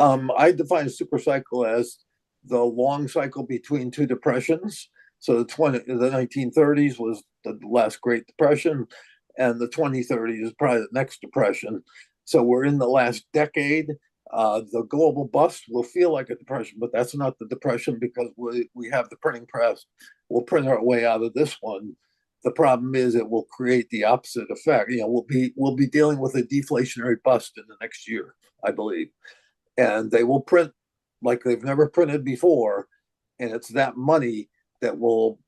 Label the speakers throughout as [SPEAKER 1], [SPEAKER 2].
[SPEAKER 1] I define a super cycle as the long cycle between two depressions. So the 1930s was the last Great Depression, and the 2030s is probably the next depression. So we're in the last decade. The global bust will feel like a depression, but that's not the depression because we have the printing press. We'll print our way out of this one. The problem is it will create the opposite effect. We'll be dealing with a deflationary bust in the next year, I believe, and they will print like they've never printed before, and it's that money that will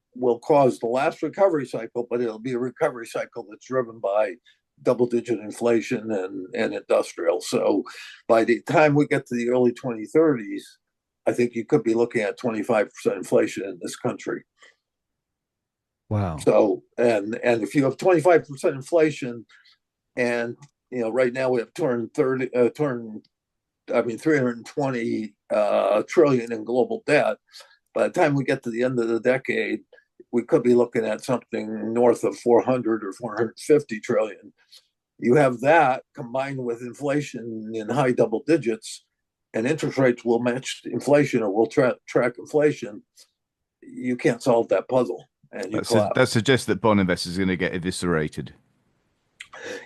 [SPEAKER 1] cause the last recovery cycle, but it'll be a recovery cycle that's driven by double-digit inflation and industrial. So by the time we get to the early 2030s, I think you could be looking at 25% inflation in this country.
[SPEAKER 2] Wow.
[SPEAKER 1] So and if you have 25% inflation, and right now we have turned 320 trillion in global debt. By the time we get to the end of the decade, we could be looking at something north of 400 or 450 trillion. You have that combined with inflation in high double digits, and interest rates will match inflation or will track inflation. You can't solve that puzzle, and you
[SPEAKER 3] That
[SPEAKER 1] collapse.
[SPEAKER 3] suggests that bond investors are going to get eviscerated.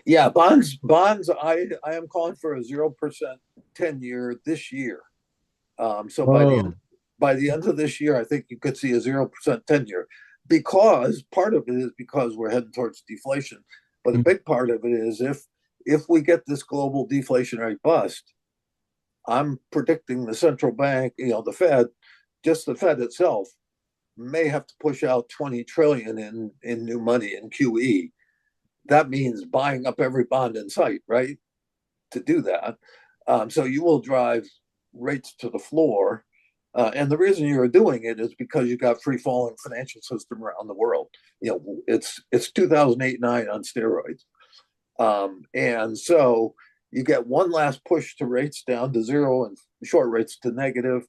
[SPEAKER 1] Yeah, bonds. I am calling for a 0% tenure this year. So
[SPEAKER 2] Oh,
[SPEAKER 1] by the end of this year, I think you could see a 0% tenure, because part of it is because we're heading towards deflation, but a
[SPEAKER 2] mm,
[SPEAKER 1] big part of it is if we get this global deflationary bust, I'm predicting the central bank, the Fed, just the Fed itself, may have to push out 20 trillion in new money in QE. That means buying up every bond in sight, right? To do that. So you will drive rates to the floor. And the reason you're doing it is because you got free falling financial system around the world. It's 2008-9 on steroids. And so you get one last push to rates down to zero and short rates to negative,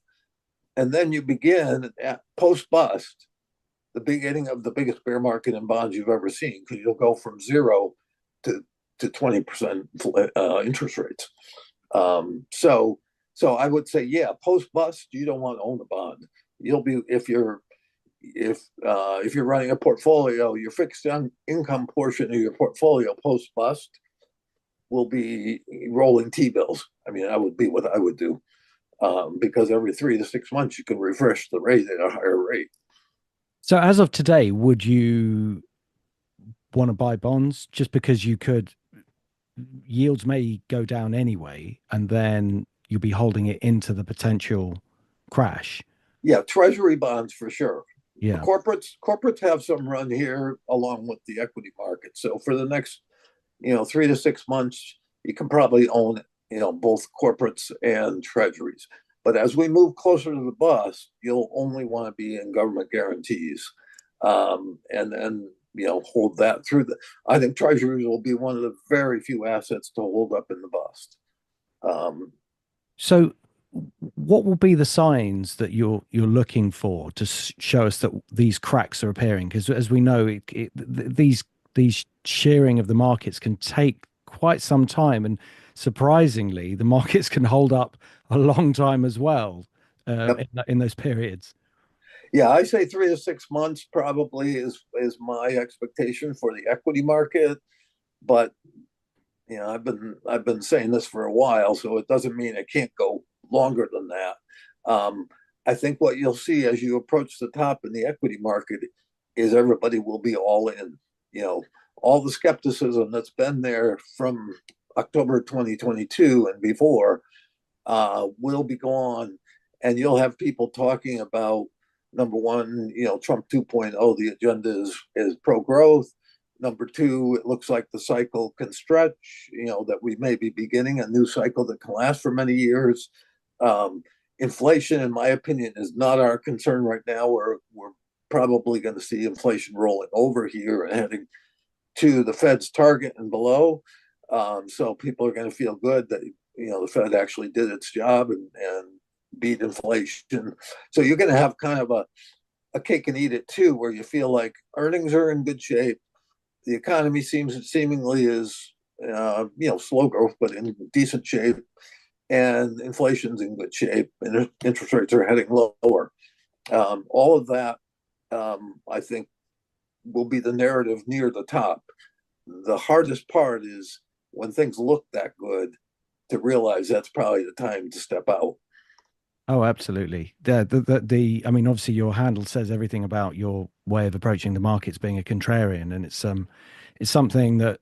[SPEAKER 1] and then you begin at post bust the beginning of the biggest bear market in bonds you've ever seen, because you'll go from zero to 20% interest rates. So I would say, yeah, post bust, you don't want to own a bond. You'll be if you're running a portfolio, your fixed income portion of your portfolio post bust will be rolling T bills. I mean, that would be what I would do, because every 3 to 6 months you can refresh the rate at a higher rate.
[SPEAKER 2] so as of today, would you want to buy bonds just because you could yields may go down anyway, and then you'll be holding it into the potential crash?
[SPEAKER 1] Yeah, treasury bonds for sure.
[SPEAKER 2] Yeah.
[SPEAKER 1] Corporates have some run here along with the equity market. So for the next 3 to 6 months, you can probably own both corporates and treasuries. But as we move closer to the bust, you'll only want to be in government guarantees, and then hold that through the. I think treasuries will be one of the very few assets to hold up in the bust. Um,
[SPEAKER 2] So what will be the signs that you're looking for to show us that these cracks are appearing? Because as we know, these shearing of the markets can take quite some time, and surprisingly, the markets can hold up a long time as well
[SPEAKER 1] yep.
[SPEAKER 2] in those periods.
[SPEAKER 1] Yeah, I say 3 to 6 months probably is my expectation for the equity market. But I've been saying this for a while, so it doesn't mean it can't go longer than that. I think what you'll see as you approach the top in the equity market is everybody will be all in. All the skepticism that's been there from October 2022 and before will be gone, and you'll have people talking about number one, Trump 2.0. The agenda is pro growth. Number two, it looks like the cycle can stretch, that we may be beginning a new cycle that can last for many years. Inflation, in my opinion, is not our concern right now. We're probably going to see inflation rolling over here and heading to the Fed's target and below. So people are going to feel good that the Fed actually did its job and beat inflation. So you're going to have kind of a cake and eat it too, where you feel like earnings are in good shape. The economy seemingly is slow growth, but in decent shape. and inflation's in good shape, and interest rates are heading lower. All of that, I think, will be the narrative near the top. The hardest part is when things look that good to realize that's probably the time to step out.
[SPEAKER 2] Oh, absolutely. I mean, obviously your handle says everything about your way of approaching the markets being a contrarian. And it's something that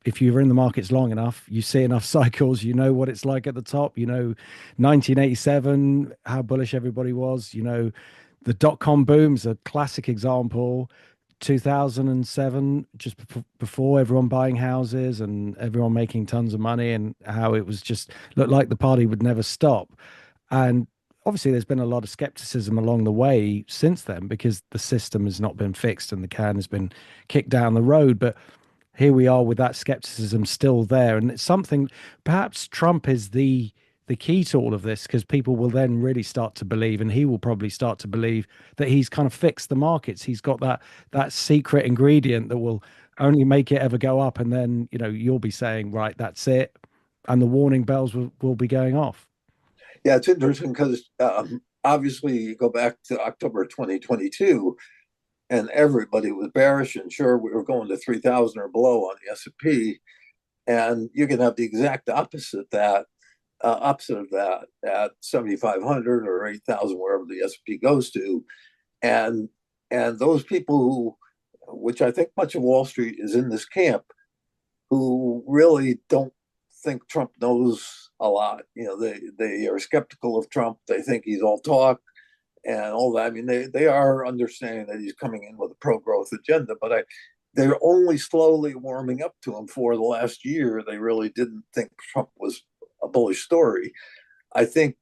[SPEAKER 2] if you're in the markets long enough, you see enough cycles, you know what it's like at the top, 1987, how bullish everybody was, the dot-com boom's a classic example. 2007, just before everyone buying houses and everyone making tons of money, and how it was just looked like the party would never stop. And obviously, there's been a lot of skepticism along the way since then because the system has not been fixed and the can has been kicked down the road. But here we are with that skepticism still there. And it's something, perhaps Trump is the key to all of this, because people will then really start to believe, and he will probably start to believe, that he's kind of fixed the markets. He's got that secret ingredient that will only make it ever go up. And then, you'll be saying, right, that's it. And the warning bells will be going off.
[SPEAKER 1] Yeah, it's interesting because obviously you go back to October 2022, and everybody was bearish, and sure, we were going to 3,000 or below on the S&P, and you can have the exact opposite of that at 7,500 or 8,000, wherever the S&P goes to, and those people which I think much of Wall Street is in this camp, who really don't think Trump knows a lot. They are skeptical of Trump. They think he's all talk and all that. I mean, they are understanding that he's coming in with a pro-growth agenda, but they're only slowly warming up to him. For the last year, they really didn't think Trump was a bullish story. I think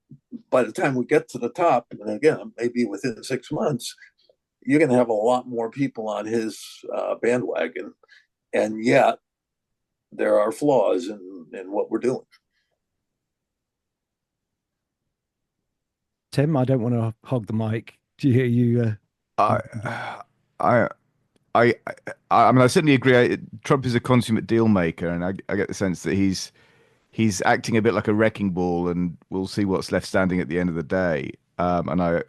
[SPEAKER 1] by the time we get to the top, and again, maybe within 6 months, you're going to have a lot more people on his bandwagon. And yet, there are flaws in what we're doing.
[SPEAKER 2] Tim, I don't want to hog the mic. Do you hear you?
[SPEAKER 3] I, I, I, I mean, I certainly agree. Trump is a consummate deal maker, and I get the sense that he's acting a bit like a wrecking ball, and we'll see what's left standing at the end of the day. And I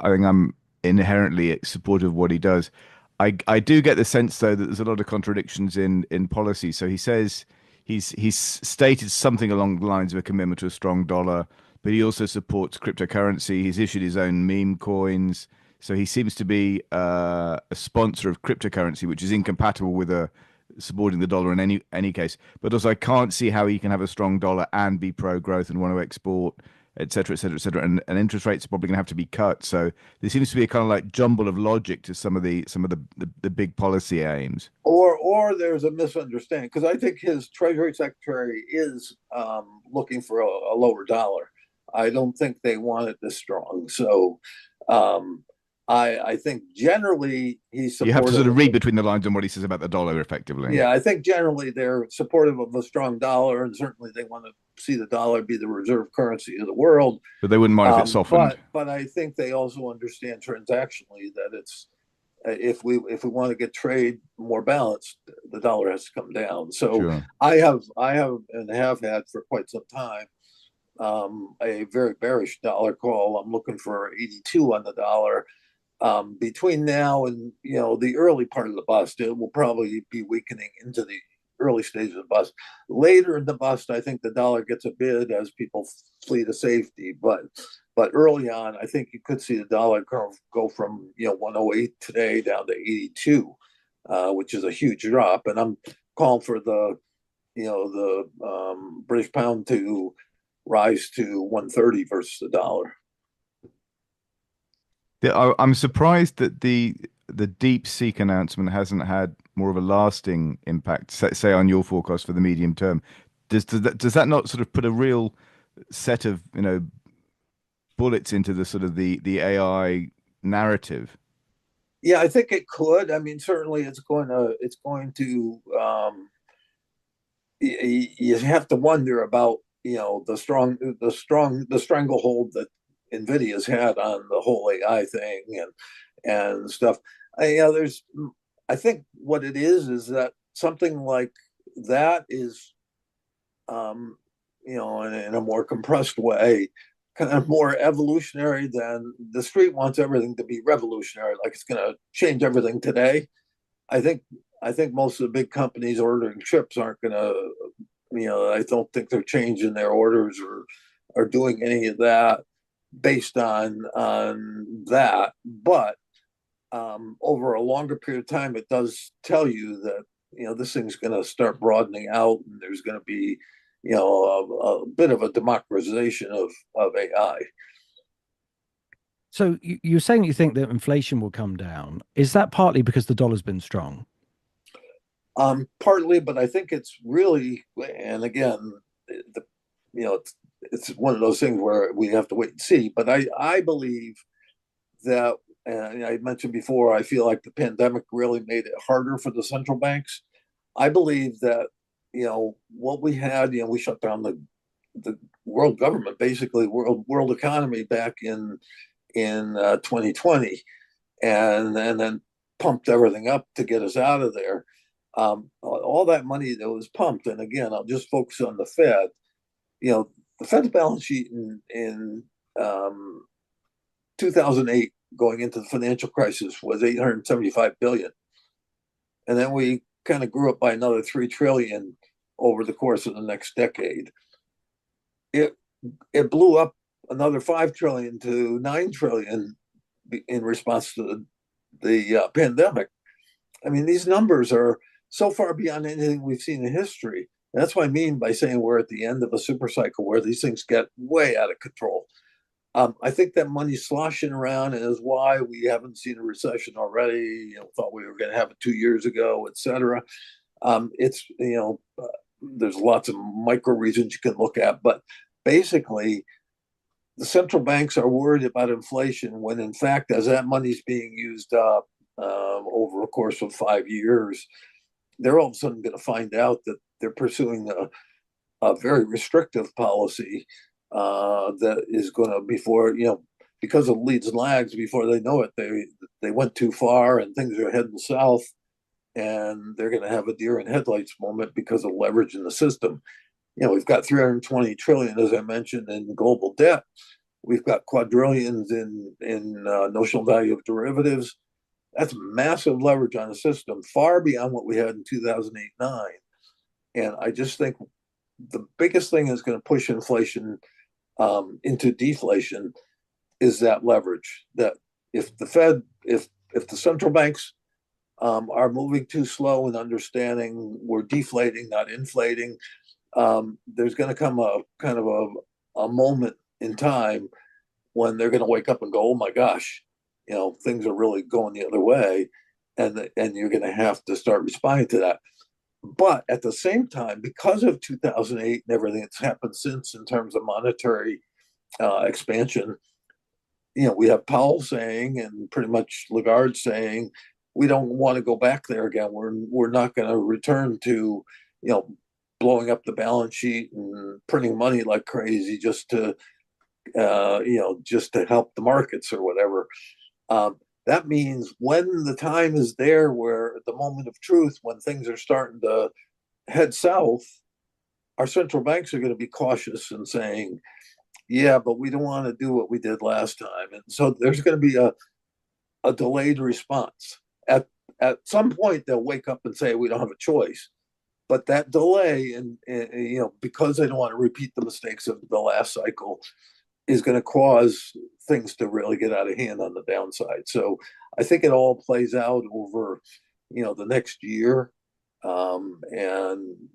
[SPEAKER 3] think I'm inherently supportive of what he does. I do get the sense, though, that there's a lot of contradictions in policy. So he says he's stated something along the lines of a commitment to a strong dollar, but he also supports cryptocurrency. He's issued his own meme coins. So he seems to be a sponsor of cryptocurrency, which is incompatible with supporting the dollar in any case. But also, I can't see how he can have a strong dollar and be pro-growth and want to export, et cetera, et cetera, et cetera. And interest rates are probably going to have to be cut. So there seems to be a kind of like jumble of logic to some of the big policy aims.
[SPEAKER 1] Or there's a misunderstanding, because I think his Treasury Secretary is looking for a lower dollar. I don't think they want it this strong. So I think generally he's supportive.
[SPEAKER 3] You have to sort of read between the lines on what he says about the dollar, effectively.
[SPEAKER 1] Yeah, I think generally they're supportive of a strong dollar, and certainly they want to see the dollar be the reserve currency of the world.
[SPEAKER 3] But they wouldn't mind if it softened.
[SPEAKER 1] But I think they also understand transactionally that it's if we want to get trade more balanced, the dollar has to come down. So sure. I have and have had for quite some time a very bearish dollar call. I'm looking for 82 on the dollar. Between now and the early part of the bust, it will probably be weakening into the early stages of the bust. Later in the bust, I think the dollar gets a bid as people flee to safety. But early on, I think you could see the dollar curve go from 108 today down to 82, which is a huge drop. And I'm calling for the British pound to rise to 130 versus the dollar.
[SPEAKER 3] I'm surprised that the DeepSeek announcement hasn't had more of a lasting impact, say on your forecast for the medium term. Does that not sort of put a real set of bullets into the sort of the AI narrative?
[SPEAKER 1] Yeah, I think it could. I mean, certainly it's going to. You have to wonder about the stranglehold that NVIDIA's had on the whole AI thing and stuff. I think what it is that something like that is in a more compressed way, kind of more evolutionary than the street wants everything to be revolutionary, like it's going to change everything today. I think I think most of the big companies ordering chips aren't going to, I don't think they're changing their orders or doing any of that based on that. But over a longer period of time, it does tell you that this thing's going to start broadening out, and there's going to be a bit of a democratization of AI.
[SPEAKER 2] So you're saying you think that inflation will come down. Is that partly because the dollar's been strong?
[SPEAKER 1] Partly, but I think it's really, and again, the, it's one of those things where we have to wait and see. But I believe that, and I mentioned before, I feel like the pandemic really made it harder for the central banks. I believe that what we had, we shut down the world government, basically world economy back in 2020, and then pumped everything up to get us out of there. All that money that was pumped, and again, I'll just focus on the Fed. The Fed's balance sheet in 2008, going into the financial crisis, was 875 billion, and then we kind of grew up by another 3 trillion over the course of the next decade. It blew up another 5 trillion to 9 trillion in response to the pandemic. I mean, these numbers are so far beyond anything we've seen in history. And that's what I mean by saying we're at the end of a super cycle where these things get way out of control. I think that money's sloshing around, and is why we haven't seen a recession already. Thought we were going to have it 2 years ago, et cetera. It's there's lots of micro reasons you can look at, but basically, the central banks are worried about inflation when, in fact, as that money's being used up over a course of 5 years, they're all of a sudden going to find out that they're pursuing a very restrictive policy that is going to, because of leads and lags, before they know it, they went too far and things are heading south, and they're going to have a deer in headlights moment because of leverage in the system. We've got 320 trillion, as I mentioned, in global debt. We've got quadrillions in notional value of derivatives. That's massive leverage on the system, far beyond what we had in 2008-9. And I just think the biggest thing that's going to push inflation into deflation is that leverage. That if the Fed, if the central banks are moving too slow in understanding we're deflating, not inflating, there's going to come a kind of a moment in time when they're going to wake up and go, oh my gosh, things are really going the other way, and you're going to have to start responding to that. But at the same time, because of 2008 and everything that's happened since in terms of monetary expansion, we have Powell saying, and pretty much Lagarde saying, we don't want to go back there again. We're not going to return to blowing up the balance sheet and printing money like crazy just to help the markets or whatever. That means when the time is there, where at the moment of truth, when things are starting to head south, our central banks are going to be cautious and saying, yeah, but we don't want to do what we did last time. And so there's going to be a delayed response. At some point, they'll wake up and say, we don't have a choice. But that delay, and because they don't want to repeat the mistakes of the last cycle, is going to cause things to really get out of hand on the downside. So I think it all plays out over, the next year. And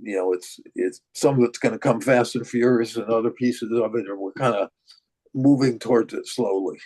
[SPEAKER 1] it's some of it's going to come fast and furious, and other pieces of it are we're kind of moving towards it slowly.